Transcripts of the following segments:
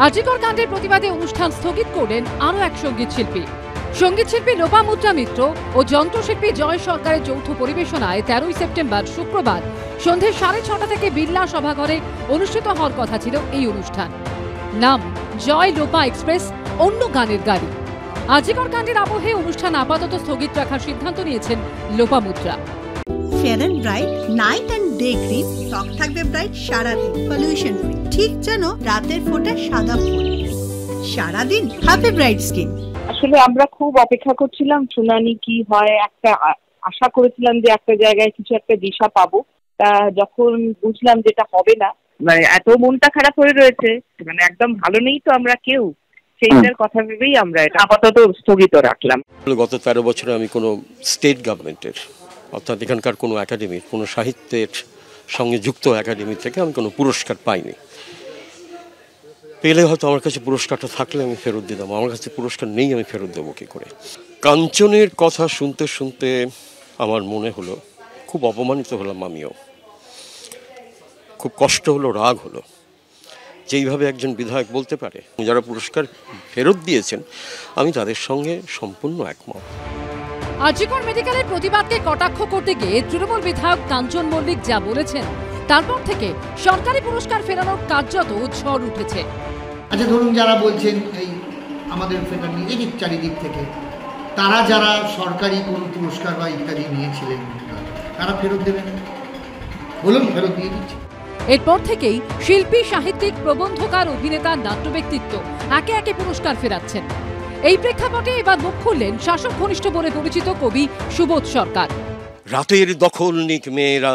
আজিকর কাণ্ডের প্রতিবাদে অনুষ্ঠান স্থগিত করলেন আরও এক সঙ্গীত শিল্পী। সঙ্গীত শিল্পী লোপামুদ্রা মিত্র ও যন্ত্রশিল্পী জয় সরকারের যৌথ পরিবেশনায় 13ই সেপ্টেম্বর শুক্রবার সন্ধে 6:30 থেকে বিড়লা সভাঘরে অনুষ্ঠিত হওয়ার কথা ছিল এই অনুষ্ঠান। নাম জয় লোপা এক্সপ্রেস, অন্য গানের গাড়ি। আজিকর কাণ্ডের আবহে অনুষ্ঠান আপাতত স্থগিত রাখার সিদ্ধান্ত নিয়েছেন Lopamudra. Fair and bright night and day cream, ত্বক থাকবে ব্রাইট সারাদিন, পলিউশন ফ্রি, ঠিক যেন রাতের ফোঁটা সাদা ফুল। সারাদিন হ্যাপি ব্রাইট স্কিন। আসলে আমরা খুব অপেক্ষা করছিলাম শুনানি কি হয়, একটা আশা করেছিলাম যে একটা জায়গায় কিছু একটা দিশা পাবো। তা যখন বুঝলাম যেটা হবে না, মানে এত মনটা খারাপ হয়ে রয়েছে, মানে একদম ভালো নেই তো আমরা কেউ, সেইটার কথা ভেবেই আমরা এটা আপাতত স্থগিত রাখলাম। গত 13 বছরে আমি কোনো স্টেট গভর্নমেন্টের অর্থাৎ এখানকার কোনো একাডেমির, কোনো সাহিত্যের সঙ্গে যুক্ত একাডেমি থেকে আমি কোনো পুরস্কার পাইনি। পেলে হয়তো আমার কাছে পুরস্কারটা থাকলে আমি ফেরত দিতাম, আমার কাছে পুরস্কার নেই, আমি ফেরত দেবো কী করে। কাঞ্চনের কথা শুনতে শুনতে আমার মনে হলো, খুব অপমানিত হলাম আমিও, খুব কষ্ট হলো, রাগ হলো, যেইভাবে একজন বিধায়ক বলতে পারে। যারা পুরস্কার ফেরত দিয়েছেন আমি তাদের সঙ্গে সম্পূর্ণ একমত। আজিকর মেডিকেলের প্রতিবাদকে কটাক্ষ করতে গিয়ে তৃণমূল বিধায়ক কাঞ্চন মল্লিক যা বলেছেন, তারপর থেকে সরকারি পুরস্কার ফেরানোর কার্যত ঝড় উঠেছে। আচ্ছা ধরুন, যারা বলছেন এই আমাদের ফেরার নিজেদের চারিদিক থেকে, তারা যারা সরকারি কোনো পুরস্কার বা ইত্যাদি নিয়েছিলেন তারা ফেরত দেবেন, বলুন, ফেরত দিয়ে দিচ্ছে। এরপর থেকেই শিল্পী, সাহিত্যিক, প্রবন্ধকার, অভিনেতা, নাট্য ব্যক্তিত্ব একে একে পুরস্কার ফেরাচ্ছেন। এই প্রেক্ষাপটে এবার মুখ খুললেন শাসক ঘনিষ্ঠ বলে পরিচিত কবি সুবোধ সরকার। রাতের দখল নিক মেয়েরা,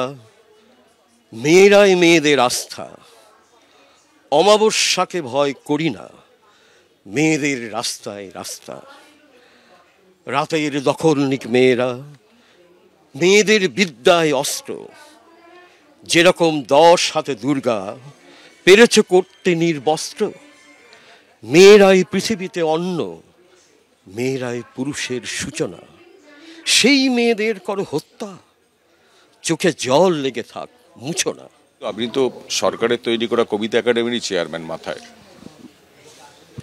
মেয়েরাই মেয়েদের আস্থা, অমাবস্যাকে ভয় করি না, মেয়েদের রাস্তায় রাস্তা। রাতের দখল নিক মেয়েরা, মেয়েদের বিদ্যায় অস্ত্র, যেরকম 10 হাতে দুর্গা পেরেছে করতে নির্বস্ত্র। মেয়েরাই পৃথিবীতে অন্ন, মেয়েরাই পুরুষের সূচনা, সেই মেয়েদের করো হত্যা, চোখে জল লেগে থাক, মুছো না। আপনি তো সরকারের তৈরি করা কবিতা একাডেমির চেয়ারম্যান, মাথায়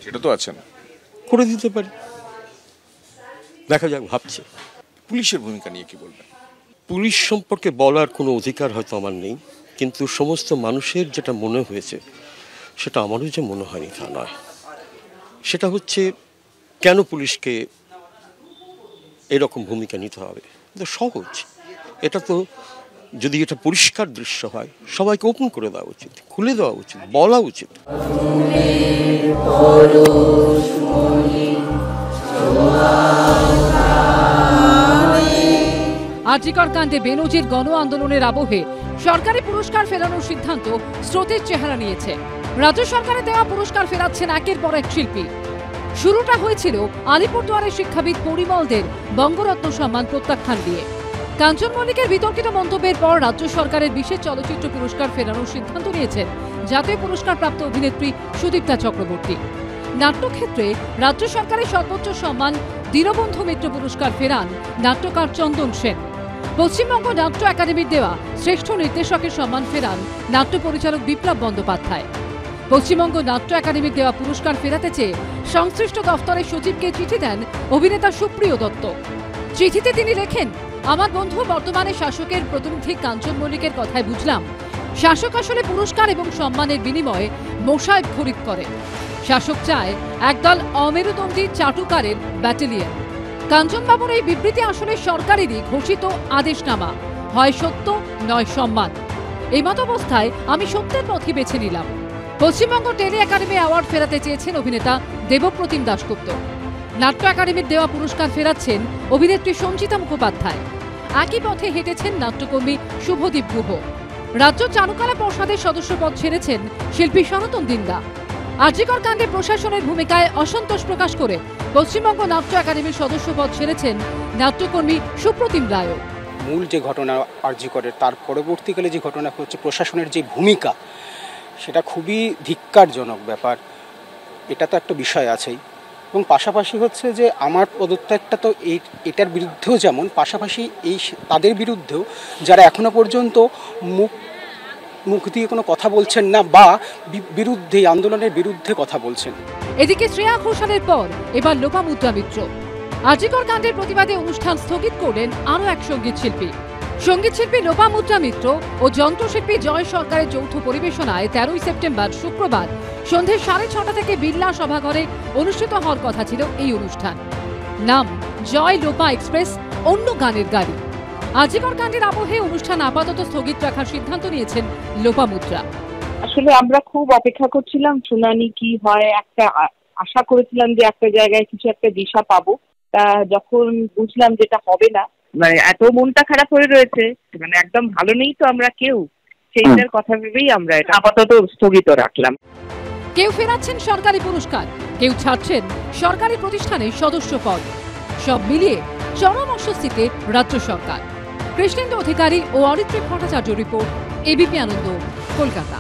সেটা তো আছেন, করে দিতে পারি, দেখা যাক, ভাবছি। পুলিশের ভূমিকা নিয়ে কি বলবেন? পুলিশ সম্পর্কে বলার কোনো অধিকার হয়তো আমার নেই, কিন্তু সমস্ত মানুষের যেটা মনে হয়েছে সেটা আমারও যে মনে হয়নি তা নয়। সেটা হচ্ছে, কেন পুলিশকে এরকম ভূমিকা নিতে হবে? এটা সহজ। এটা তো যদি এটা পরিষ্কার দৃশ্য হয়, সবাইকে ওপেন করে দেওয়া উচিত, খুলে দেওয়া উচিত, বলা উচিত। আজিকর কাণ্ডে বেনজির গণ আন্দোলনের আবহে সরকারি পুরস্কার ফেরানোর সিদ্ধান্ত স্রোতের চেহারা নিয়েছে। রাজ্য সরকারের দেওয়া পুরস্কার ফেরাচ্ছেন একের পর এক শিল্পী। শুরুটা হয়েছিল আলিপুরদুয়ারের শিক্ষাবিদ পরিমলদের বঙ্গরত্ন সম্মান প্রত্যাখ্যান দিয়ে। কাঞ্চন মল্লিকের বিতর্কিত মন্তব্যের পর রাজ্য সরকারের বিশেষ চলচ্চিত্র পুরস্কার ফেরানোর সিদ্ধান্ত নিয়েছেন জাতীয় পুরস্কারপ্রাপ্ত অভিনেত্রী সুদীপ্তা চক্রবর্তী। নাট্যক্ষেত্রে রাজ্য সরকারের সর্বোচ্চ সম্মান দীনবন্ধু মিত্র পুরস্কার ফেরান নাট্যকার চন্দন সেন। পশ্চিমবঙ্গ নাট্য একাডেমির দেওয়া শ্রেষ্ঠ নির্দেশকের সম্মান ফেরান নাট্য পরিচালক বিপ্লব বন্দ্যোপাধ্যায়। পশ্চিমবঙ্গ নাট্য একাডেমির দেওয়া পুরস্কার ফেরাতে চেয়ে সংশ্লিষ্ট দফতরের সচিবকে চিঠি দেন অভিনেতা সুপ্রিয় দত্ত। চিঠিতে তিনি লেখেন, আমার বন্ধু বর্তমানে শাসকের প্রতিনিধি কাঞ্চন মল্লিকের কথায় বুঝলাম, শাসক আসলে পুরস্কার এবং সম্মানের বিনিময়ে মোসাইব খরিদ করে। শাসক চায় একদল অমেরুদণ্ডী চাটুকারের ব্যাটালিয়ন। কাঞ্চনবাবুর এই বিবৃতি আসলে সরকারেরই ঘোষিত আদেশনামা, হয় সত্য নয় সম্মান। এই মতাবস্থায় আমি সত্যের পথই বেছে নিলাম। পশ্চিমবঙ্গ টেলি একাডেমি অ্যাওয়ার্ড ফেরাতে চেয়েছেন অভিনেতা দেবপ্রতিম দাশগুপ্ত। নাট্য একাডেমির দেওয়া পুরস্কার ফেরাচ্ছেন অভিনেত্রী সঞ্চিতা মুখোপাধ্যায়। একই পথে হেঁটেছেন নাট্যকর্মী শুভদীপ গুহ। রাজ্য চারুকলা পর্ষদের সদস্যপদ ছেড়েছেন শিল্পী সনাতন দিন্দা। আজিকর কাণ্ডে প্রশাসনের ভূমিকায় অসন্তোষ প্রকাশ করে পশ্চিমবঙ্গ নাট্য একাডেমির সদস্যপদ ছেড়েছেন নাট্যকর্মী সুপ্রতিম রায়। মূল যে ঘটনা আজিকরের, তার পরবর্তীকালে যে ঘটনা হচ্ছে প্রশাসনের যে ভূমিকা, সেটা খুবই ধিক্কারজনক ব্যাপার। এটা তো একটা বিষয় আছেই, এবং পাশাপাশি হচ্ছে যে আমার পদত্যাগটা তো এটার বিরুদ্ধেও যেমন, পাশাপাশি তাদের বিরুদ্ধেও যারা এখনো পর্যন্ত মুখ মুখ দিয়ে কোনো কথা বলছেন না বা বিরুদ্ধে আন্দোলনের বিরুদ্ধে কথা বলছেন। এদিকে শ্রেয়া ঘোষালের পর এবার লোপামুদ্রা মিত্র। আজিকর কাণ্ডের প্রতিবাদে অনুষ্ঠান স্থগিত করলেন আরও এক সঙ্গীত শিল্পী লোপামুদ্রা মিত্র ও যন্ত্রশিল্পী জয় সরকারের যৌথ পরিবেশনায় 13ই সেপ্টেম্বর শুক্রবার সন্ধে 6:30 থেকে বিড়লা সভাঘরে অনুষ্ঠিত হওয়ার কথা ছিল এই অনুষ্ঠান। নাম জয় লোপা এক্সপ্রেস, অন্য গানের গাড়ি। আজিকর কাণ্ডের আবহে অনুষ্ঠান আপাতত স্থগিত রাখার সিদ্ধান্ত নিয়েছেন লোপামুদ্রা। আসলে আমরা খুব অপেক্ষা করছিলাম শুনানি কি হয়, একটা আশা করেছিলাম যে একটা জায়গায় কিছু একটা দিশা পাবো। তা যখন বুঝলাম যেটা হবে না, মানে এত মনটা খারাপ হয়ে রয়েছে, মানে একদম ভালো নেই তো আমরা কেউ, সেইটার কথা ভেবেই আমরা এটা আপাতত স্থগিত রাখলাম। কেউ ফেরাচ্ছেন সরকারি পুরস্কার, কেউ ছাড়ছেন সরকারি প্রতিষ্ঠানের সদস্য পদ। সব মিলিয়ে চরম অস্বস্তিতে রাজ্য সরকার। কৃষ্ণেন্দু অধিকারী ও অরিত্রিক ভট্টাচার্য রিপোর্ট, এবিপি আনন্দ, কলকাতা।